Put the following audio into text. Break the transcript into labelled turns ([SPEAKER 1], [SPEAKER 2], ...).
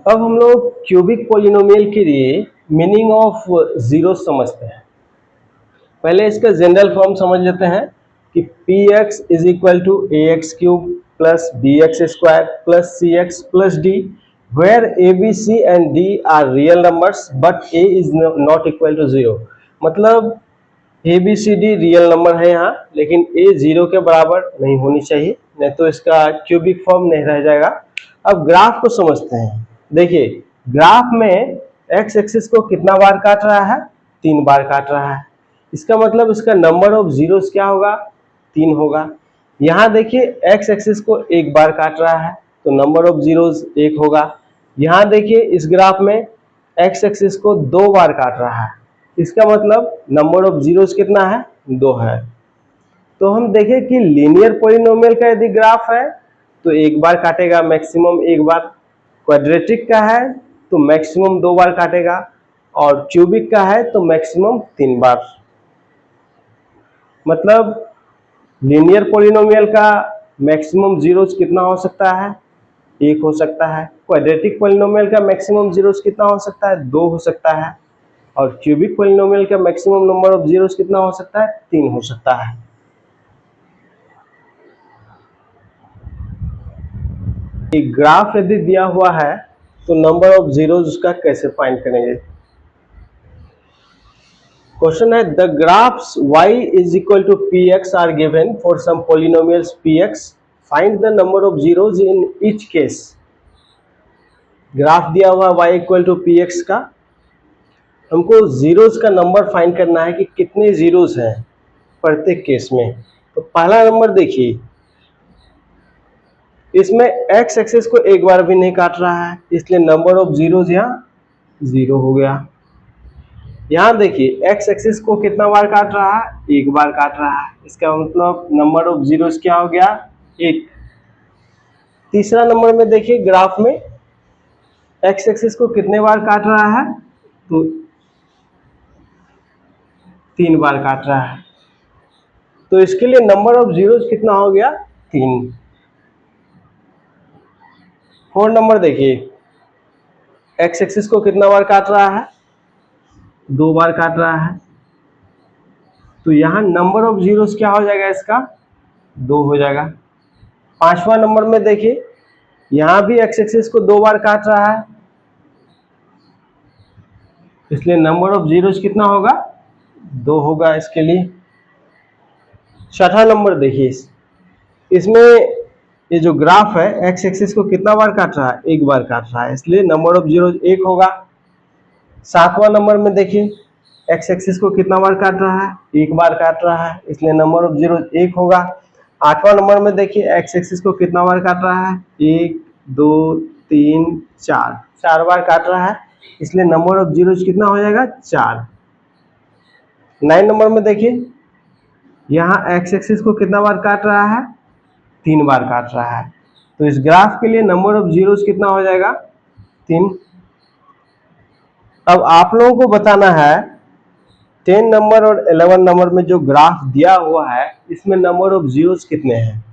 [SPEAKER 1] अब हम लोग क्यूबिक पॉलिनोमियल के लिए मीनिंग ऑफ जीरो समझते हैं। पहले इसका जनरल फॉर्म समझ लेते हैं कि p x is equal to a x cube plus b x square plus c x plus d, where a b c and d are real numbers but a is not equal to zero. मतलब a b c d real number है यहाँ, लेकिन ए zero के बराबर नहीं होनी चाहिए, नहीं तो इसका क्यूबिक फॉर्म नहीं रह जाएगा। अब ग्राफ को समझते हैं। देखिए ग्राफ में एक्स एक्सिस को कितना बार काट रहा है, 3 बार काट रहा है। इसका मतलब इसका नंबर ऑफ जीरोस क्या होगा, 3 होगा। यहाँ देखिए एक्स एक्सिस को 1 बार काट रहा है तो नंबर ऑफ जीरोस 1 होगा। यहाँ देखिए इस ग्राफ में एक्स एक्सिस को 2 बार काट रहा है, इसका मतलब नंबर ऑफ जीरोस कितना है, 2 है। तो हम देखें कि लीनियर पॉलिनोमियल का यदि ग्राफ है तो 1 बार काटेगा, मैक्सिमम 1 बार। क्वाड्रेटिक का है तो मैक्सिमम 2 बार काटेगा, और क्यूबिक का है तो मैक्सिमम 3 बार। मतलब लीनियर पॉलिनोमियल का मैक्सिमम जीरोस कितना हो सकता है, 1 हो सकता है। क्वाड्रेटिक पॉलिनोमियल का मैक्सिमम जीरोस कितना हो सकता है, 2 हो सकता है। और क्यूबिक पॉलिनोमियल का मैक्सिमम नंबर ऑफ जीरोस कितना हो सकता है, 3 हो सकता है। एक ग्राफ यदि दिया हुआ है तो नंबर ऑफ जीरोस उसका कैसे फाइंड करेंगे। क्वेश्चन है the graphs y is equal to px are given for some polynomials px, find the number of zeros in each case। Graph दिया हुआ y इक्वल टू px का, हमको zeros का number find करना है कि कितने जीरोस हैं प्रत्येक केस में। तो पहला नंबर देखिए, इसमें x एक्सिस को 1 बार भी नहीं काट रहा है, इसलिए नंबर ऑफ जीरोस यहाँ 0 हो गया। यहाँ देखिए एक्स एक्सिस को कितना बार काट रहा है, 1 बार काट रहा है, इसका मतलब नंबर ऑफ जीरोस क्या हो गया, 1। तीसरा नंबर में देखिए ग्राफ में एक्स एक्सिस को कितने बार काट रहा है, तो 3 बार काट रहा है, तो इसके लिए नंबर ऑफ जीरोस कितना हो गया, 3। 4 नंबर देखिए एक्स एक्सिस को कितना बार काट रहा है, 2 बार काट रहा है, तो यहाँ नंबर ऑफ जीरोस क्या हो जाएगा, इसका 2 हो जाएगा। 5वां नंबर में देखिए यहाँ भी एक्स एक्सिस को 2 बार काट रहा है, इसलिए नंबर ऑफ जीरोस कितना होगा, 2 होगा इसके लिए। 6वां नंबर देखिए, इसमें ये जो ग्राफ है एक्स एक्सिस को कितना बार काट रहा है, 1 बार काट रहा है, इसलिए नंबर ऑफ जीरोस 1 होगा। 7वां नंबर में देखिए एक्स एक्सिस को कितना बार काट रहा है, 1 बार काट रहा है, इसलिए नंबर ऑफ जीरोस 1 होगा। 8वां नंबर में देखिए एक्स एक्सिस को कितना बार काट रहा है, 1 2 3 4 बार काट रहा है, इसलिए नंबर ऑफ जीरोस कितना हो जाएगा, 4। 9 नंबर में देखिए यहाँ एक्स एक्सिस को कितना बार काट रहा है, 3 बार काट रहा है, तो इस ग्राफ के लिए नंबर ऑफ जीरोस कितना हो जाएगा, 3। अब आप लोगों को बताना है 10 नंबर और 11 नंबर में जो ग्राफ दिया हुआ है इसमें नंबर ऑफ जीरोस कितने हैं।